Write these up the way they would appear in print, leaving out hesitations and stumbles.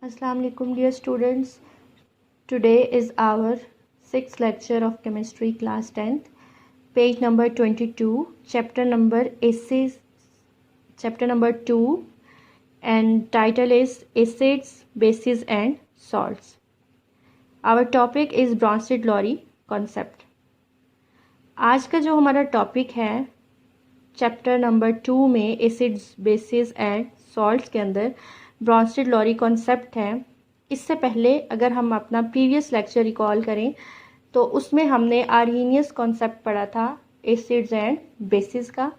Assalamu alaikum dear students. Today is our 6th lecture of chemistry class 10th, page number 22, chapter number acids, chapter number 2, and title is acids, bases and salts. Our topic is Bronsted-Lowry concept. आज का जो हमारा topic है chapter number 2 में acids, basis and salts के अंदर Brønsted-lorry concept है। इससे पहले अगर हम अपना प्रीवियस लेक्चर रिकॉल करें तो उसमें हमने आर्हीनियस कॉन्सेप्ट पढ़ा था एसिड्स एंड बेसिस का,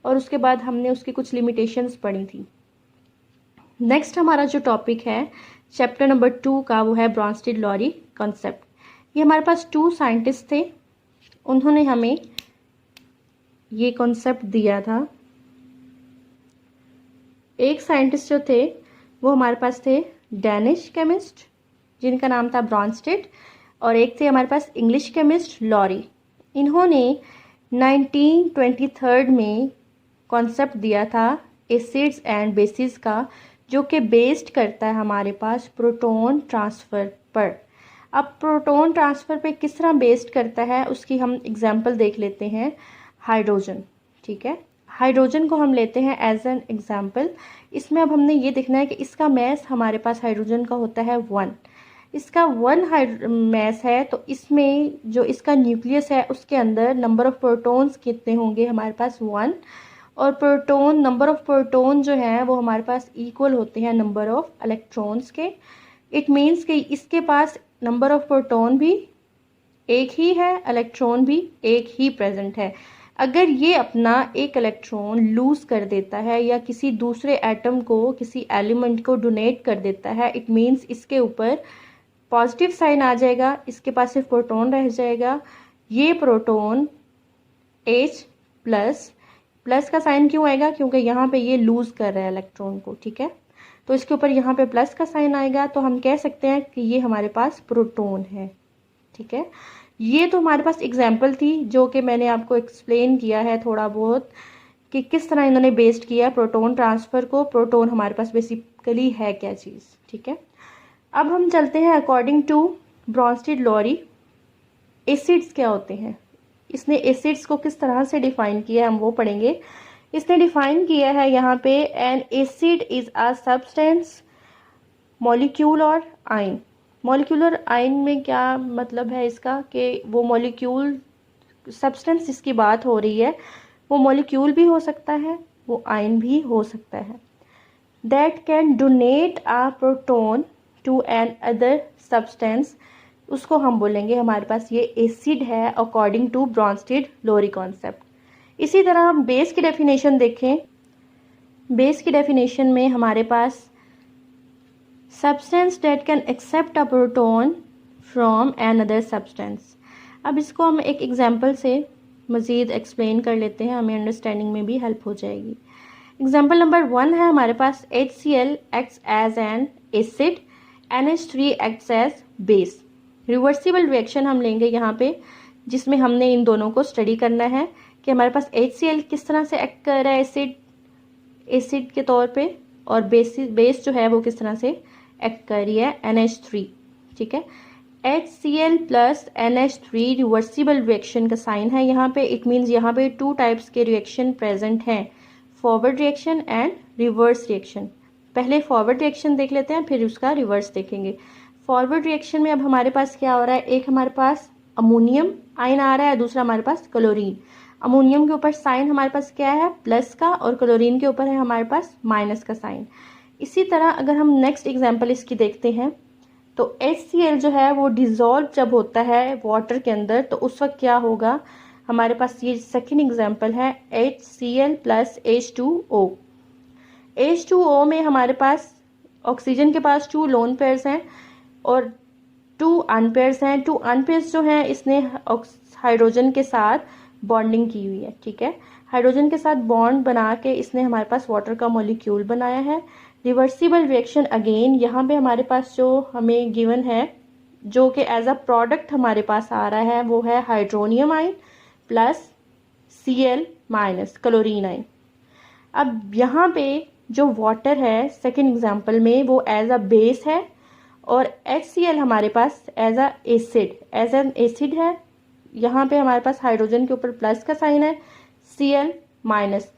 और उसके बाद हमने उसकी कुछ लिमिटेशंस पढ़ी थी। नेक्स्ट हमारा जो टॉपिक है चैप्टर नंबर 2 का वो है ब्रॉन्स्टेड-लॉरी कॉन्सेप्ट। ये हमारे पास 2 साइंटिस्ट थे, उन्होंने हमें ये कॉन्सेप्ट दिया था। एक साइंटिस्ट जो थे वो हमारे पास थे डैनिश केमिस्ट जिनका नाम था ब्रॉन्स्टेड, और एक थे हमारे पास इंग्लिश केमिस्ट लॉरी। इन्होंने 1923 में कॉन्सेप्ट दिया था एसिड्स एंड बेसिस का, जो कि बेस्ड करता है हमारे पास प्रोटॉन ट्रांसफ़र पर। अब प्रोटॉन ट्रांसफ़र पे किस तरह बेस्ड करता है उसकी हम एग्जांपल देख लेते हैं। हाइड्रोजन, ठीक है, हाइड्रोजन को हम लेते हैं एज एन एग्जांपल। इसमें अब हमने ये देखना है कि इसका मैस हमारे पास हाइड्रोजन का होता है 1। इसका 1 मैस है, तो इसमें जो इसका न्यूक्लियस है उसके अंदर नंबर ऑफ़ प्रोटॉन्स कितने होंगे हमारे पास 1, और प्रोटॉन नंबर ऑफ़ प्रोटॉन जो है वो हमारे पास इक्वल होते हैं नंबर ऑफ़ इलेक्ट्रॉन्स के। इट मीन्स कि इसके पास नंबर ऑफ़ प्रोटॉन भी एक ही है, इलेक्ट्रॉन भी एक ही प्रेजेंट है। अगर ये अपना एक इलेक्ट्रॉन लूज़ कर देता है या किसी दूसरे एटम को, किसी एलिमेंट को डोनेट कर देता है, इट मीन्स इसके ऊपर पॉजिटिव साइन आ जाएगा, इसके पास सिर्फ प्रोटॉन रह जाएगा। ये प्रोटॉन H प्लस का साइन क्यों आएगा? क्योंकि यहाँ पे ये लूज़ कर रहा है इलेक्ट्रॉन को, ठीक है, तो इसके ऊपर यहाँ पे प्लस का साइन आएगा, तो हम कह सकते हैं कि ये हमारे पास प्रोटॉन है, ठीक है। ये तो हमारे पास एग्जाम्पल थी जो कि मैंने आपको एक्सप्लेन किया है थोड़ा बहुत कि किस तरह इन्होंने बेस्ड किया प्रोटॉन ट्रांसफ़र को। प्रोटॉन हमारे पास बेसिकली है क्या चीज़, ठीक है। अब हम चलते हैं अकॉर्डिंग टू ब्रॉन्स्टेड-लॉरी एसिड्स क्या होते हैं। इसने एसिड्स को किस तरह से डिफ़ाइन किया है हम वो पढ़ेंगे। इसने डिफ़ाइन किया है यहाँ पे N acid is a substance, molecule और आयन। मॉलिक्यूलर आयन में क्या मतलब है इसका कि वो मॉलिक्यूल सब्सटेंस जिसकी बात हो रही है वो मॉलिक्यूल भी हो सकता है, वो आयन भी हो सकता है। That can donate a proton to an other substance, उसको हम बोलेंगे हमारे पास ये एसिड है अकॉर्डिंग टू ब्रॉन्स्टेड-लॉरी कॉन्सेप्ट। इसी तरह हम बेस की डेफिनेशन देखें। बेस की डेफिनेशन में हमारे पास substance that can accept a proton from another substance। अब इसको हम एक एग्जांपल से मज़ीद एक्सप्लेन कर लेते हैं, हमें अंडरस्टैंडिंग में भी हेल्प हो जाएगी। एग्जांपल नंबर 1 है हमारे पास HCl acts as an acid, NH3 acts as base। Reversible reaction हम लेंगे यहाँ पे, जिसमें हमने इन दोनों को स्टडी करना है कि हमारे पास HCl किस तरह से एक्ट कर रहा है एसिड के तौर पे, और बेस जो है वो किस तरह से एक्ट कर रही है NH3, ठीक है। HCl plus NH3 reversible reaction का साइन है यहाँ पे। इट मीन्स यहाँ पे 2 टाइप्स के रिएक्शन प्रेजेंट हैं, forward reaction and reverse reaction. पहले फॉरवर्ड रिएक्शन देख लेते हैं, फिर उसका रिवर्स देखेंगे। फॉरवर्ड रिएक्शन में अब हमारे पास क्या हो रहा है, एक हमारे पास अमोनियम आयन आ रहा है, दूसरा हमारे पास क्लोरीन। अमोनियम के ऊपर साइन हमारे पास क्या है, प्लस का, और क्लोरीन के ऊपर है हमारे पास माइनस का साइन। इसी तरह अगर हम नेक्स्ट एग्जांपल इसकी देखते हैं तो HCl जो है वो डिज़ोल्व जब होता है वाटर के अंदर, तो उस वक्त क्या होगा हमारे पास, ये सेकंड एग्जांपल है HCl प्लस H2O। H2O में हमारे पास ऑक्सीजन के पास 2 लोन पेयर्स हैं और 2 अनपेयर्स हैं। 2 अनपेयर्स जो हैं इसने हाइड्रोजन के साथ बॉन्डिंग की हुई है, ठीक है। हाइड्रोजन के साथ बॉन्ड बना के इसने हमारे पास वाटर का मॉलिक्यूल बनाया है। रिवर्सिबल रिएक्शन अगेन यहाँ पे हमारे पास जो हमें गिवन है, जो कि एज अ प्रोडक्ट हमारे पास आ रहा है, वो है hydronium ion plus Cl minus chlorine ion. अब यहाँ पे जो वाटर है सेकेंड एग्जांपल में वो एज अ बेस है और HCl हमारे पास एज एन एसिड है। यहाँ पे हमारे पास हाइड्रोजन के ऊपर प्लस का साइन है, Cl माइनस,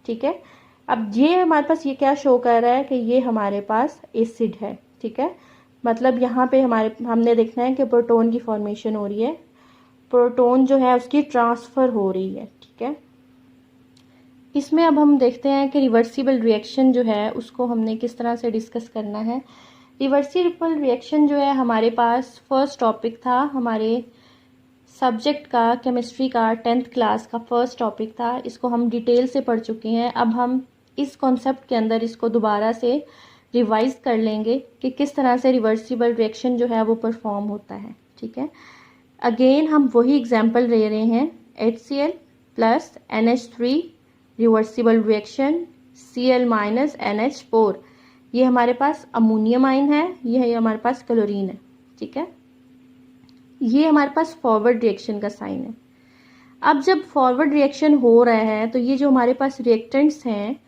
ठीक है। अब ये हमारे पास ये क्या शो कर रहा है कि ये हमारे पास एसिड है, ठीक है। मतलब यहाँ पे हमने देखना है कि प्रोटोन की फॉर्मेशन हो रही है, प्रोटोन जो है उसकी ट्रांसफ़र हो रही है, ठीक है। इसमें अब हम देखते हैं कि रिवर्सिबल रिएक्शन जो है उसको हमने किस तरह से डिस्कस करना है। रिवर्सिबल रिएक्शन जो है हमारे पास फर्स्ट टॉपिक था हमारे सब्जेक्ट का, केमिस्ट्री का 10th क्लास का फर्स्ट टॉपिक था। इसको हम डिटेल से पढ़ चुके हैं। अब हम इस कॉन्सेप्ट के अंदर इसको दोबारा से रिवाइज कर लेंगे कि किस तरह से रिवर्सिबल रिएक्शन जो है वो परफॉर्म होता है, ठीक है। अगेन हम वही एग्जाम्पल ले रहे हैं, HCl plus NH3 reversible reaction, Cl minus NH4, ये हमारे पास अमोनियम आयन है, यह हमारे पास क्लोरीन है, ठीक है। ये हमारे पास फॉरवर्ड रिएक्शन का साइन है। अब जब फॉरवर्ड रिएक्शन हो रहा है तो ये जो हमारे पास रिएक्टेंट्स हैं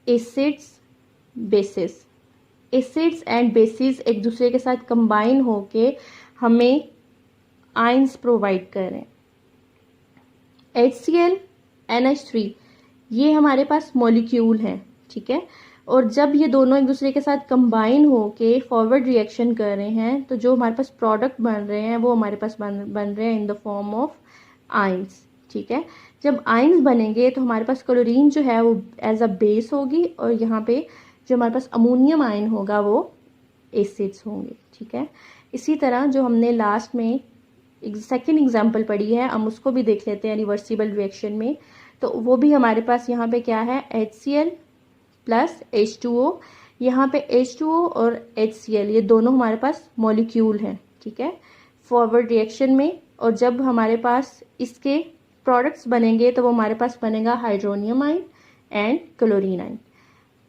acids bases, acids and bases एक दूसरे के साथ कंबाइन होके हमें आयंस प्रोवाइड कर रहे हैं। HCl NH3 ये हमारे पास मॉलिक्यूल हैं, ठीक है। और जब ये दोनों एक दूसरे के साथ कंबाइन होके फॉरवर्ड रिएक्शन कर रहे हैं तो जो हमारे पास प्रोडक्ट बन रहे हैं वो हमारे पास बन रहे हैं इन द फॉर्म ऑफ आयंस, ठीक है। जब आयंस बनेंगे तो हमारे पास क्लोरीन जो है वो एज अ बेस होगी और यहाँ पे जो हमारे पास अमोनियम आयन होगा वो एसिड्स होंगे, ठीक है। इसी तरह जो हमने लास्ट में सेकेंड एग्जाम्पल पढ़ी है हम उसको भी देख लेते हैं रिवर्सिबल रिएक्शन में। तो वो भी हमारे पास यहाँ पे क्या है, HCl प्लस H2O, यहाँ पे H2O और HCl ये दोनों हमारे पास मॉलिक्यूल हैं, ठीक है, फॉरवर्ड रिएक्शन में। और जब हमारे पास इसके प्रोडक्ट्स बनेंगे तो वो हमारे पास बनेगा hydronium ion and chlorine ion.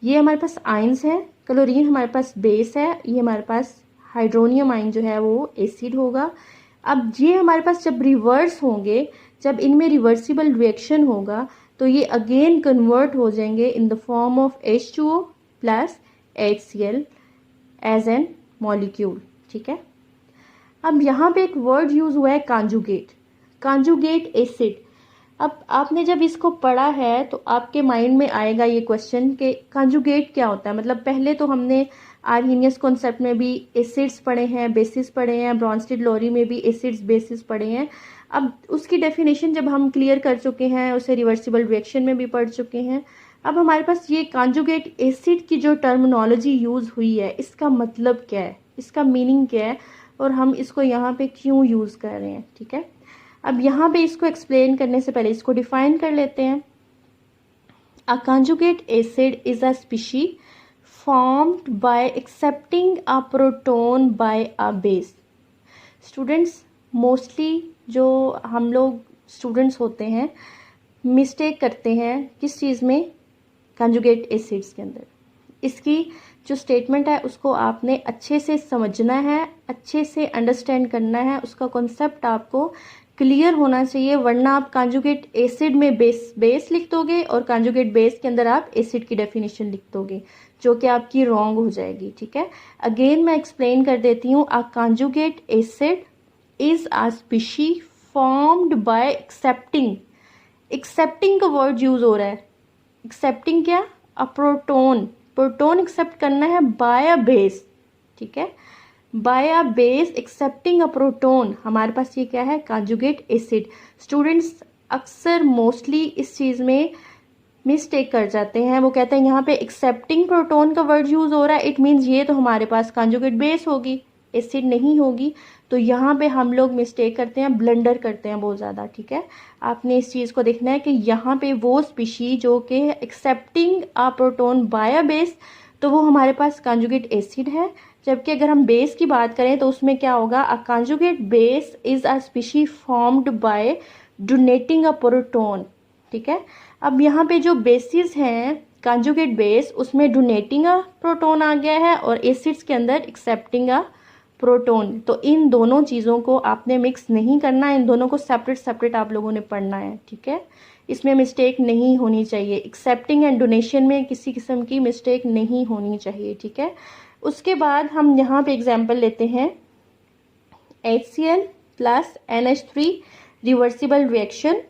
ये हमारे पास आयंस हैं, क्लोरीन हमारे पास बेस है, ये हमारे पास हाइड्रोनियम आयन जो है वो एसिड होगा। अब ये हमारे पास जब रिवर्स होंगे, जब इनमें रिवर्सिबल रिएक्शन होगा तो ये अगेन कन्वर्ट हो जाएंगे in the form of H2O प्लस HCl एज एन मॉलिक्यूल, ठीक है। अब यहाँ पे एक वर्ड यूज हुआ है कांजुगेट, कांजुगेट एसिड। अब आपने जब इसको पढ़ा है तो आपके माइंड में आएगा ये क्वेश्चन कि कांजुगेट क्या होता है। मतलब पहले तो हमने आर्हेनियस कॉन्सेप्ट में भी एसिड्स पढ़े हैं, बेसिस पढ़े हैं, ब्रॉन्स्टेड लोरी में भी एसिड्स बेसिस पढ़े हैं। अब उसकी डेफिनेशन जब हम क्लियर कर चुके हैं, उसे रिवर्सिबल रिएक्शन में भी पढ़ चुके हैं। अब हमारे पास ये कांजुगेट एसिड की जो टर्मिनोलॉजी यूज़ हुई है इसका मतलब क्या है, इसका मीनिंग क्या है और हम इसको यहाँ पे क्यों यूज़ कर रहे हैं, ठीक है। अब यहाँ पे इसको एक्सप्लेन करने से पहले इसको डिफाइन कर लेते हैं। A conjugate acid is a species formed by accepting a proton by a base। Students mostly जो हम लोग स्टूडेंट्स होते हैं मिस्टेक करते हैं किस चीज़ में, कंजुगेट एसिड्स के अंदर। इसकी जो स्टेटमेंट है उसको आपने अच्छे से समझना है, अच्छे से अंडरस्टैंड करना है, उसका कॉन्सेप्ट आपको क्लियर होना चाहिए, वरना आप कांजुगेट एसिड में बेस लिख दोगे और कांजुगेट बेस के अंदर आप एसिड की डेफिनेशन लिख दोगे जो कि आपकी रॉन्ग हो जाएगी, ठीक है। अगेन मैं एक्सप्लेन कर देती हूँ। A conjugate acid is a species formed by accepting, accepting का वर्ड यूज हो रहा है। एक्सेप्टिंग क्या, अ प्रोटोन, प्रोटोन एक्सेप्ट करना है बाय अ बेस, ठीक है, by a base accepting a proton. हमारे पास ये क्या है, कांजुगेट एसिड। स्टूडेंट्स अक्सर मोस्टली इस चीज़ में मिस्टेक कर जाते हैं, वो कहते हैं यहाँ पे एक्सेप्टिंग प्रोटोन का वर्ड यूज हो रहा है, इट मीन्स ये तो हमारे पास कांजुगेट बेस होगी, एसिड नहीं होगी। तो यहाँ पे हम लोग मिस्टेक करते हैं, ब्लंडर करते हैं बहुत ज़्यादा, ठीक है। आपने इस चीज़ को देखना है कि यहाँ पे वो स्पीशी जो कि accepting a proton by a base, तो वो हमारे पास कांजुगेट एसिड है। जबकि अगर हम बेस की बात करें तो उसमें क्या होगा, a conjugate base is a species formed by donating a proton, ठीक है। अब यहाँ पे जो बेसिस हैं कांजुगेट बेस, उसमें डोनेटिंग अ प्रोटोन आ गया है और एसिड्स के अंदर एक्सेप्टिंग अ प्रोटोन। तो इन दोनों चीज़ों को आपने मिक्स नहीं करना, इन दोनों को सेपरेट सेपरेट आप लोगों ने पढ़ना है, ठीक है। इसमें मिस्टेक नहीं होनी चाहिए, एक्सेप्टिंग एंड डोनेशन में किसी किस्म की मिस्टेक नहीं होनी चाहिए, ठीक है। उसके बाद हम यहाँ पे एग्जाम्पल लेते हैं HCl plus NH3 reversible reaction,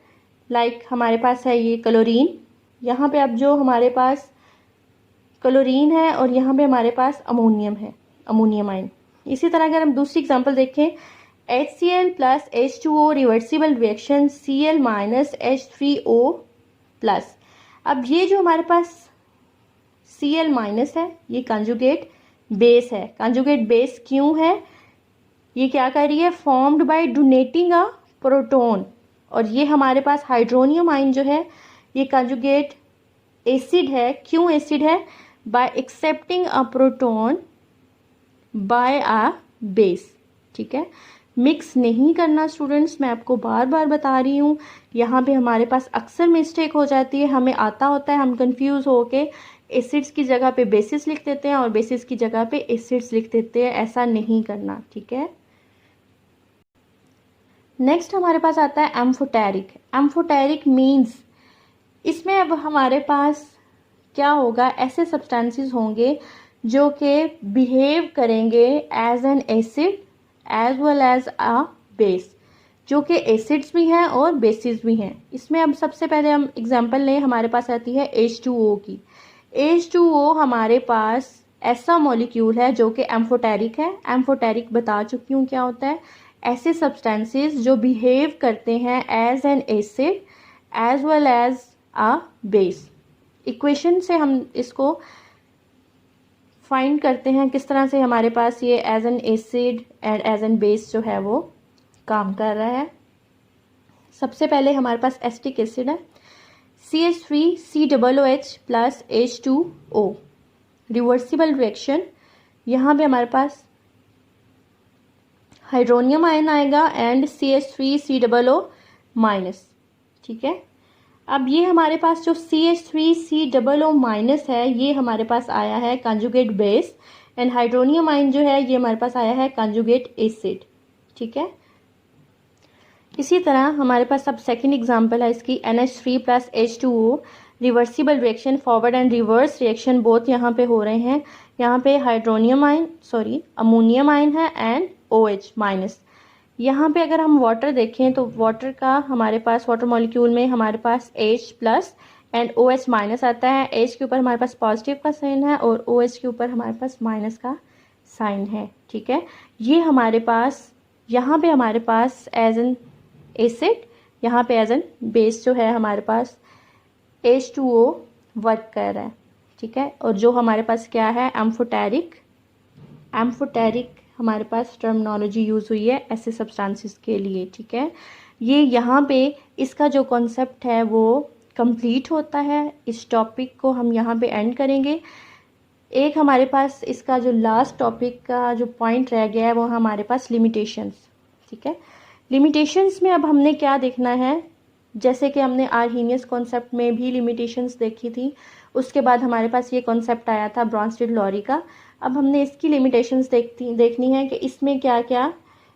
like हमारे पास है ये क्लोरीन, यहाँ पे अब जो हमारे पास क्लोरीन है और यहाँ पे हमारे पास अमोनियम है, अमोनियम आयन। इसी तरह अगर हम दूसरी एग्जांपल देखें HCl plus H2O reversible reaction Cl minus H3O plus. अब ये जो हमारे पास Cl माइनस है ये कंजुगेट बेस है। कंजुगेट बेस क्यों है? ये क्या कर रही है? Formed by donating a proton. और ये हमारे पास हाइड्रोनियम आयन जो है ये कंजुगेट एसिड है। क्यों एसिड है? By accepting a proton by a base. ठीक है, मिक्स नहीं करना स्टूडेंट्स, मैं आपको बार बार बता रही हूँ। यहाँ पे हमारे पास अक्सर मिस्टेक हो जाती है, हमें आता होता है, हम कंफ्यूज होके एसिड्स की जगह पे बेसिस लिख देते हैं और बेसिस की जगह पे एसिड्स लिख देते हैं। ऐसा नहीं करना, ठीक है। नेक्स्ट हमारे पास आता है एम्फोटेरिक। एम्फोटेरिक मीन्स इसमें अब हमारे पास क्या होगा, ऐसे सब्सटेंसेस होंगे जो कि बिहेव करेंगे as an acid as well as a base, जो कि एसिड्स भी हैं और बेसिस भी हैं। इसमें अब सबसे पहले हम एग्जांपल लें, हमारे पास आती है H2O की। H2O हमारे पास ऐसा मॉलिक्यूल है जो कि एम्फोटेरिक है। एम्फोटेरिक बता चुकी हूँ क्या होता है, ऐसे सब्सटेंसेस जो बिहेव करते हैं as an acid as well as a base. Equation से हम इसको फाइंड करते हैं किस तरह से हमारे पास ये as an acid and as an base जो है वो काम कर रहा है। सबसे पहले हमारे पास एसिटिक एसिड है CH3COOH plus H2O reversible reaction. यहाँ पे हमारे पास हाइड्रोनियम आयन आएगा एंड CH3COO माइनस। ठीक है, अब ये हमारे पास जो CH3COO माइनस है ये हमारे पास आया है conjugate base and hydronium ion जो है ये हमारे पास आया है कंजुगेट एसिड। ठीक है, इसी तरह हमारे पास अब सेकंड एग्जांपल है इसकी NH3 plus H2O reversible reaction, forward and reverse reaction both यहाँ पे हो रहे हैं। यहाँ पे हाइड्रोनियम आयन अमोनियम आयन है एंड OH माइनस। यहाँ पे अगर हम वाटर देखें तो वाटर का हमारे पास वाटर मॉलिक्यूल में हमारे पास H plus and OH minus आता है। H के ऊपर हमारे पास पॉजिटिव का साइन है और OH के ऊपर हमारे पास माइनस का साइन है। ठीक है, ये हमारे पास यहाँ पे हमारे पास एज एन एसिड, यहाँ पे एज एन बेस जो है हमारे पास H2O वर्क कर रहा है। ठीक है, और जो हमारे पास क्या है एम्फोटेरिक हमारे पास टर्मिनोलॉजी यूज़ हुई है ऐसे सब्सटेंसेस के लिए। ठीक है, ये यहाँ पे इसका जो कॉन्सेप्ट है वो कंप्लीट होता है। इस टॉपिक को हम यहाँ पे एंड करेंगे। एक हमारे पास इसका जो लास्ट टॉपिक का जो पॉइंट रह गया है वो हमारे पास लिमिटेशंस। ठीक है, लिमिटेशंस में अब हमने क्या देखना है, जैसे कि हमने आर्हीनियस कॉन्सेप्ट में भी लिमिटेशंस देखी थी, उसके बाद हमारे पास ये कॉन्सेप्ट आया था ब्रॉन्स्टेड-लॉरी का। अब हमने इसकी लिमिटेशंस देखनी है कि इसमें क्या क्या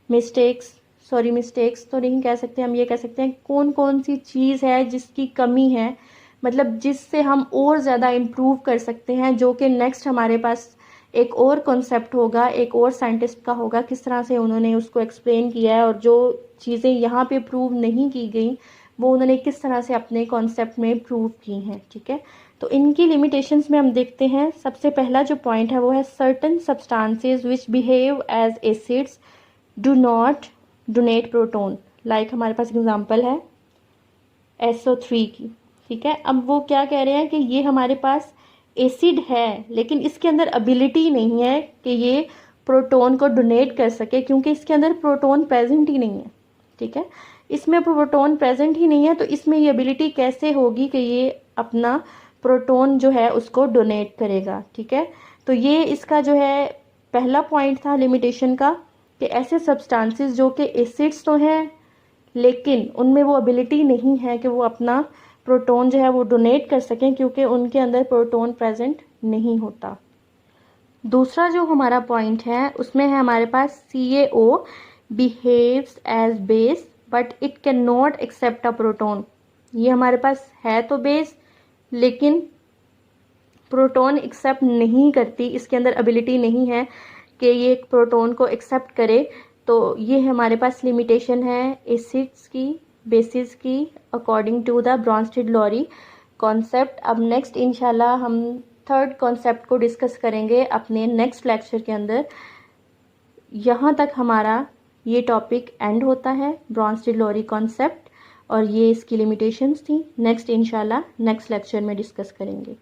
मिस्टेक्स तो नहीं कह सकते, हम ये कह सकते हैं कौन कौन सी चीज़ है जिसकी कमी है, मतलब जिससे हम और ज़्यादा इम्प्रूव कर सकते हैं, जो कि नेक्स्ट हमारे पास एक और कॉन्सेप्ट होगा, एक और साइंटिस्ट का होगा, किस तरह से उन्होंने उसको एक्सप्लेन किया है और जो चीज़ें यहाँ पे प्रूव नहीं की गई वो उन्होंने किस तरह से अपने कॉन्सेप्ट में प्रूव की हैं। ठीक है, तो इनकी लिमिटेशंस में हम देखते हैं। सबसे पहला जो पॉइंट है वो है certain substances which behave as acids do not donate proton. Like हमारे पास एग्जांपल है SO3 की। ठीक है, अब वो क्या कह रहे हैं कि ये हमारे पास एसिड है लेकिन इसके अंदर एबिलिटी नहीं है कि ये प्रोटोन को डोनेट कर सके, क्योंकि इसके अंदर प्रोटोन प्रेजेंट ही नहीं है। ठीक है, इसमें प्रोटोन प्रेजेंट ही नहीं है तो इसमें ये एबिलिटी कैसे होगी कि ये अपना प्रोटोन जो है उसको डोनेट करेगा। ठीक है, तो ये इसका जो है पहला पॉइंट था लिमिटेशन का, कि ऐसे सब्सटेंसेस जो कि एसिड्स तो हैं लेकिन उनमें वो एबिलिटी नहीं है कि वो अपना प्रोटोन जो है वो डोनेट कर सकें, क्योंकि उनके अंदर प्रोटोन प्रेजेंट नहीं होता। दूसरा जो हमारा पॉइंट है उसमें है हमारे पास CaO behaves as base but it can not accept a proton. ये हमारे पास है तो बेस लेकिन प्रोटॉन एक्सेप्ट नहीं करती, इसके अंदर एबिलिटी नहीं है कि ये एक प्रोटॉन को एक्सेप्ट करे। तो ये हमारे पास लिमिटेशन है एसिड्स की, बेसिस की, according to the Bronsted Lowry concept. अब नेक्स्ट इंशाल्लाह हम थर्ड कॉन्सेप्ट को डिस्कस करेंगे अपने नेक्स्ट लेक्चर के अंदर। यहाँ तक हमारा ये टॉपिक एंड होता है, ब्रॉन्स्टेड-लॉरी कॉन्सेप्ट, और ये इसकी लिमिटेशंस थी। नेक्स्ट इंशाल्लाह नेक्स्ट लेक्चर में डिस्कस करेंगे।